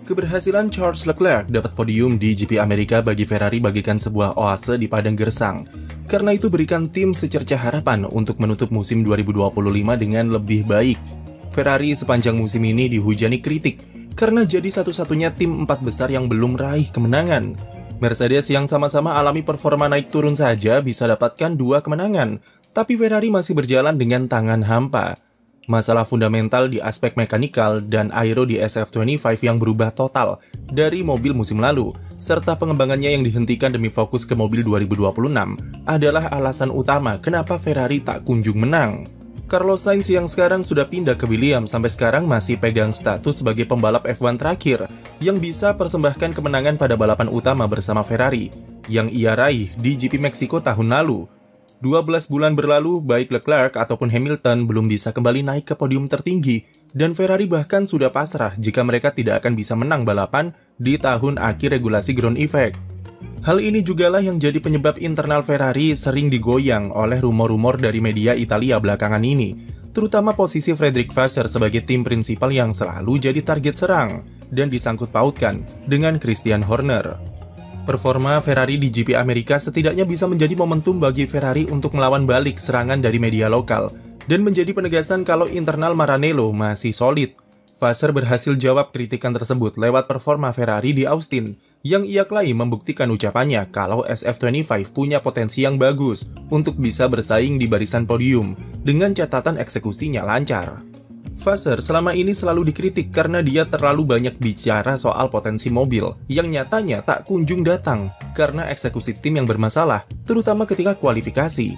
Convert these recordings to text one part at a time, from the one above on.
Keberhasilan Charles Leclerc dapat podium di GP Amerika bagi Ferrari bagikan sebuah oase di padang gersang. Karena itu berikan tim secerca harapan untuk menutup musim 2025 dengan lebih baik. Ferrari sepanjang musim ini dihujani kritik karena jadi satu-satunya tim 4 besar yang belum raih kemenangan. Mercedes yang sama-sama alami performa naik turun saja bisa dapatkan 2 kemenangan, tapi Ferrari masih berjalan dengan tangan hampa. Masalah fundamental di aspek mekanikal dan aero di SF25 yang berubah total dari mobil musim lalu, serta pengembangannya yang dihentikan demi fokus ke mobil 2026 adalah alasan utama kenapa Ferrari tak kunjung menang. Carlos Sainz yang sekarang sudah pindah ke Williams sampai sekarang masih pegang status sebagai pembalap F1 terakhir yang bisa persembahkan kemenangan pada balapan utama bersama Ferrari yang ia raih di GP Meksiko tahun lalu. 12 bulan berlalu, baik Leclerc ataupun Hamilton belum bisa kembali naik ke podium tertinggi, dan Ferrari bahkan sudah pasrah jika mereka tidak akan bisa menang balapan di tahun akhir regulasi ground effect. Hal ini jugalah yang jadi penyebab internal Ferrari sering digoyang oleh rumor-rumor dari media Italia belakangan ini, terutama posisi Frederick Vasseur sebagai tim prinsipal yang selalu jadi target serang, dan disangkut pautkan dengan Christian Horner. Performa Ferrari di GP Amerika setidaknya bisa menjadi momentum bagi Ferrari untuk melawan balik serangan dari media lokal dan menjadi penegasan kalau internal Maranello masih solid. Vasseur berhasil jawab kritikan tersebut lewat performa Ferrari di Austin yang ia klaim membuktikan ucapannya kalau SF25 punya potensi yang bagus untuk bisa bersaing di barisan podium dengan catatan eksekusinya lancar. Vasseur selama ini selalu dikritik karena dia terlalu banyak bicara soal potensi mobil yang nyatanya tak kunjung datang karena eksekusi tim yang bermasalah, terutama ketika kualifikasi.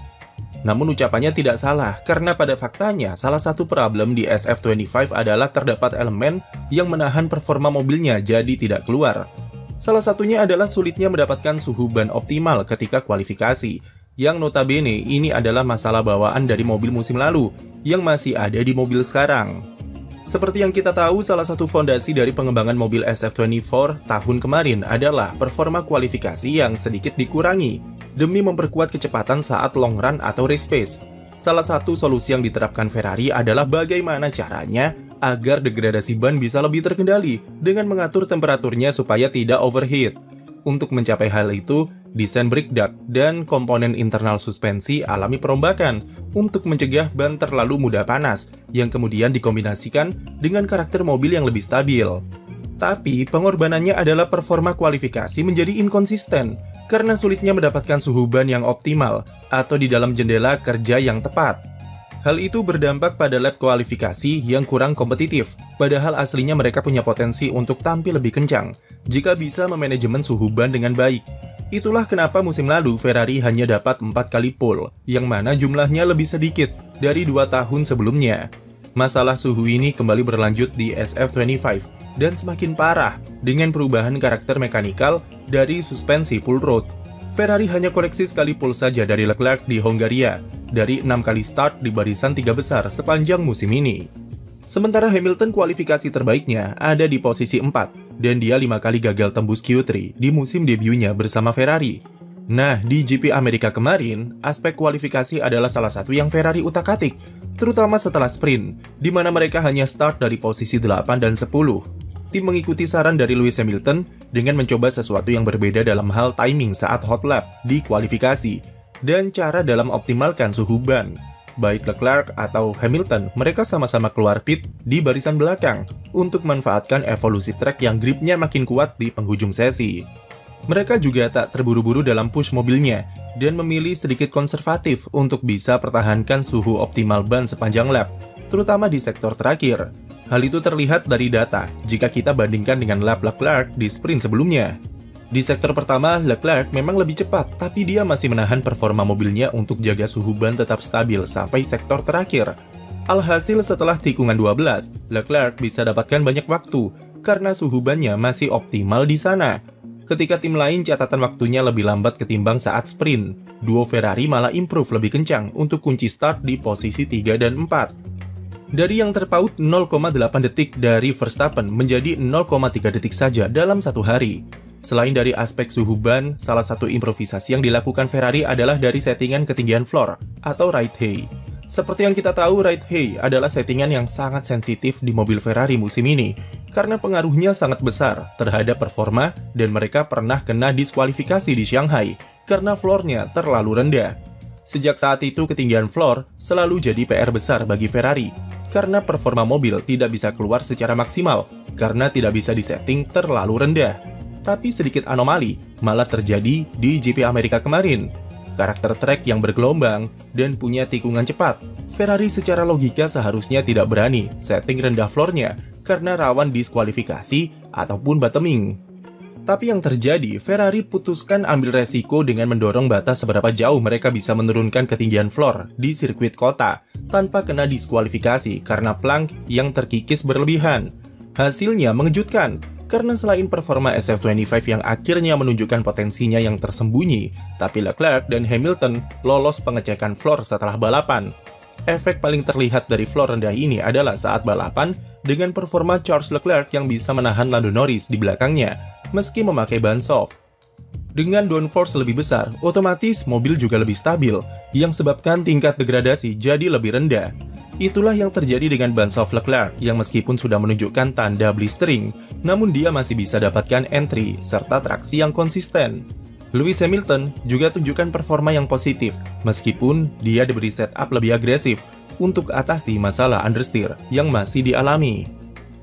Namun ucapannya tidak salah karena pada faktanya salah satu problem di SF25 adalah terdapat elemen yang menahan performa mobilnya jadi tidak keluar. Salah satunya adalah sulitnya mendapatkan suhu ban optimal ketika kualifikasi, yang notabene ini adalah masalah bawaan dari mobil musim lalu yang masih ada di mobil sekarang. Seperti yang kita tahu, salah satu fondasi dari pengembangan mobil SF24 tahun kemarin adalah performa kualifikasi yang sedikit dikurangi demi memperkuat kecepatan saat long run atau race pace. Salah satu solusi yang diterapkan Ferrari adalah bagaimana caranya agar degradasi ban bisa lebih terkendali dengan mengatur temperaturnya supaya tidak overheat. Untuk mencapai hal itu, desain brake duct dan komponen internal suspensi alami perombakan untuk mencegah ban terlalu mudah panas, yang kemudian dikombinasikan dengan karakter mobil yang lebih stabil. Tapi, pengorbanannya adalah performa kualifikasi menjadi inkonsisten, karena sulitnya mendapatkan suhu ban yang optimal atau di dalam jendela kerja yang tepat. Hal itu berdampak pada lap kualifikasi yang kurang kompetitif, padahal aslinya mereka punya potensi untuk tampil lebih kencang jika bisa memanajemen suhu ban dengan baik. Itulah kenapa musim lalu Ferrari hanya dapat 4 kali pole, yang mana jumlahnya lebih sedikit dari 2 tahun sebelumnya. Masalah suhu ini kembali berlanjut di SF25 dan semakin parah dengan perubahan karakter mekanikal dari suspensi pull rod. Ferrari hanya koleksi sekali pole saja dari Leclerc di Hongaria, dari 6 kali start di barisan 3 besar sepanjang musim ini. Sementara Hamilton kualifikasi terbaiknya ada di posisi 4, dan dia 5 kali gagal tembus Q3 di musim debutnya bersama Ferrari. Nah, di GP Amerika kemarin, aspek kualifikasi adalah salah satu yang Ferrari utak-atik, terutama setelah sprint, di mana mereka hanya start dari posisi 8 dan 10. Tim mengikuti saran dari Lewis Hamilton dengan mencoba sesuatu yang berbeda dalam hal timing saat hot lap di kualifikasi dan cara dalam optimalkan suhu ban. Baik Leclerc atau Hamilton, mereka sama-sama keluar pit di barisan belakang untuk memanfaatkan evolusi track yang gripnya makin kuat di penghujung sesi. Mereka juga tak terburu-buru dalam push mobilnya dan memilih sedikit konservatif untuk bisa pertahankan suhu optimal ban sepanjang lap, terutama di sektor terakhir. Hal itu terlihat dari data jika kita bandingkan dengan lap Leclerc di sprint sebelumnya. Di sektor pertama, Leclerc memang lebih cepat, tapi dia masih menahan performa mobilnya untuk jaga suhu ban tetap stabil sampai sektor terakhir. Alhasil setelah tikungan 12, Leclerc bisa dapatkan banyak waktu karena suhu bannya masih optimal di sana. Ketika tim lain catatan waktunya lebih lambat ketimbang saat sprint, duo Ferrari malah improve lebih kencang untuk kunci start di posisi 3 dan 4. Dari yang terpaut 0,8 detik dari Verstappen menjadi 0,3 detik saja dalam satu hari. Selain dari aspek suhu ban, salah satu improvisasi yang dilakukan Ferrari adalah dari settingan ketinggian floor atau ride height. Seperti yang kita tahu, ride high adalah settingan yang sangat sensitif di mobil Ferrari musim ini, karena pengaruhnya sangat besar terhadap performa dan mereka pernah kena diskualifikasi di Shanghai karena floornya terlalu rendah. Sejak saat itu, ketinggian floor selalu jadi PR besar bagi Ferrari, karena performa mobil tidak bisa keluar secara maksimal, karena tidak bisa disetting terlalu rendah. Tapi sedikit anomali malah terjadi di GP Amerika kemarin. Karakter trek yang bergelombang dan punya tikungan cepat, Ferrari secara logika seharusnya tidak berani setting rendah floornya karena rawan diskualifikasi ataupun bottoming. Tapi yang terjadi, Ferrari putuskan ambil resiko dengan mendorong batas seberapa jauh mereka bisa menurunkan ketinggian floor di sirkuit kota tanpa kena diskualifikasi karena plank yang terkikis berlebihan. Hasilnya mengejutkan, karena selain performa SF25 yang akhirnya menunjukkan potensinya yang tersembunyi, tapi Leclerc dan Hamilton lolos pengecekan floor setelah balapan. Efek paling terlihat dari floor rendah ini adalah saat balapan dengan performa Charles Leclerc yang bisa menahan Lando Norris di belakangnya, meski memakai ban soft. Dengan downforce lebih besar, otomatis mobil juga lebih stabil, yang sebabkan tingkat degradasi jadi lebih rendah. Itulah yang terjadi dengan ban soft Leclerc yang meskipun sudah menunjukkan tanda blistering, namun dia masih bisa dapatkan entry serta traksi yang konsisten. Lewis Hamilton juga tunjukkan performa yang positif, meskipun dia diberi setup lebih agresif untuk atasi masalah understeer yang masih dialami.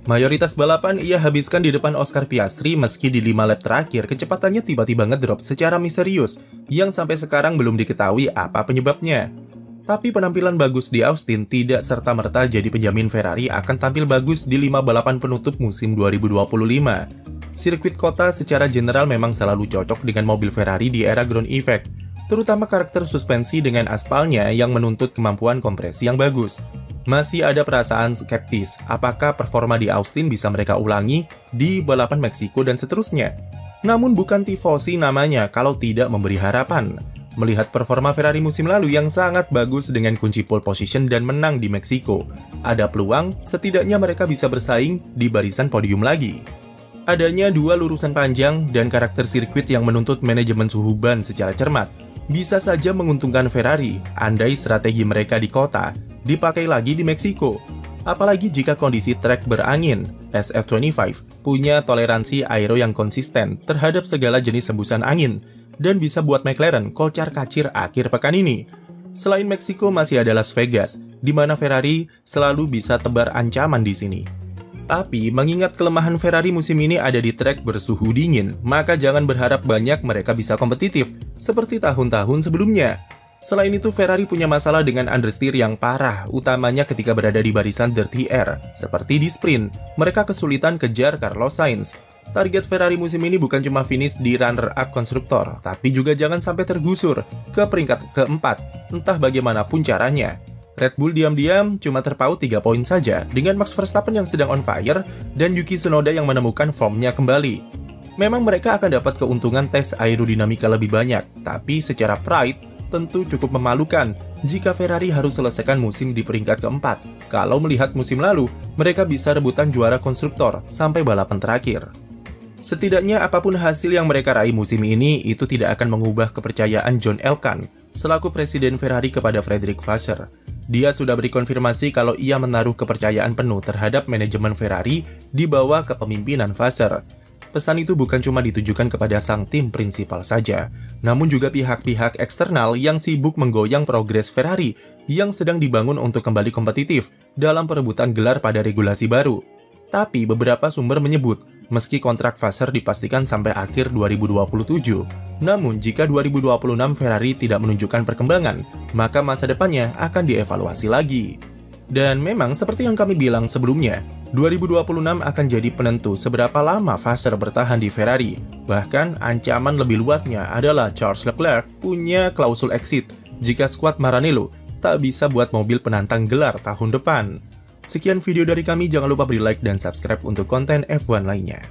Mayoritas balapan ia habiskan di depan Oscar Piastri meski di 5 lap terakhir kecepatannya tiba-tiba ngedrop secara misterius yang sampai sekarang belum diketahui apa penyebabnya. Tapi penampilan bagus di Austin tidak serta-merta jadi penjamin Ferrari akan tampil bagus di 5 balapan penutup musim 2025. Sirkuit kota secara general memang selalu cocok dengan mobil Ferrari di era ground effect, terutama karakter suspensi dengan aspalnya yang menuntut kemampuan kompresi yang bagus. Masih ada perasaan skeptis apakah performa di Austin bisa mereka ulangi di balapan Meksiko dan seterusnya. Namun bukan tifosi namanya kalau tidak memberi harapan. Melihat performa Ferrari musim lalu yang sangat bagus dengan kunci pole position dan menang di Meksiko, ada peluang setidaknya mereka bisa bersaing di barisan podium lagi. Adanya 2 lurusan panjang dan karakter sirkuit yang menuntut manajemen suhu ban secara cermat, bisa saja menguntungkan Ferrari andai strategi mereka di kota dipakai lagi di Meksiko. Apalagi jika kondisi trek berangin, SF25 punya toleransi aero yang konsisten terhadap segala jenis hembusan angin, dan bisa buat McLaren kocar-kacir akhir pekan ini. Selain Meksiko masih ada Las Vegas, di mana Ferrari selalu bisa tebar ancaman di sini. Tapi mengingat kelemahan Ferrari musim ini ada di trek bersuhu dingin, maka jangan berharap banyak mereka bisa kompetitif seperti tahun-tahun sebelumnya. Selain itu, Ferrari punya masalah dengan understeer yang parah, utamanya ketika berada di barisan dirty air. Seperti di sprint, mereka kesulitan kejar Carlos Sainz. Target Ferrari musim ini bukan cuma finish di runner-up konstruktor, tapi juga jangan sampai tergusur ke peringkat keempat, entah bagaimanapun caranya. Red Bull diam-diam cuma terpaut 3 poin saja dengan Max Verstappen yang sedang on fire dan Yuki Tsunoda yang menemukan formnya kembali. Memang mereka akan dapat keuntungan tes aerodinamika lebih banyak, tapi secara pride tentu cukup memalukan jika Ferrari harus selesaikan musim di peringkat keempat. Kalau melihat musim lalu, mereka bisa rebutan juara konstruktor sampai balapan terakhir. Setidaknya apapun hasil yang mereka raih musim ini, itu tidak akan mengubah kepercayaan John Elkann selaku presiden Ferrari kepada Frederick Vasseur. Dia sudah beri konfirmasi kalau ia menaruh kepercayaan penuh terhadap manajemen Ferrari di bawah kepemimpinan Vasseur. Pesan itu bukan cuma ditujukan kepada sang tim prinsipal saja, namun juga pihak-pihak eksternal yang sibuk menggoyang progres Ferrari yang sedang dibangun untuk kembali kompetitif dalam perebutan gelar pada regulasi baru. Tapi beberapa sumber menyebut, meski kontrak Vasseur dipastikan sampai akhir 2027, namun jika 2026 Ferrari tidak menunjukkan perkembangan, maka masa depannya akan dievaluasi lagi. Dan memang seperti yang kami bilang sebelumnya, 2026 akan jadi penentu seberapa lama Vasseur bertahan di Ferrari. Bahkan ancaman lebih luasnya adalah Charles Leclerc punya klausul exit jika skuad Maranello tak bisa buat mobil penantang gelar tahun depan. Sekian video dari kami, jangan lupa beri like dan subscribe untuk konten F1 lainnya.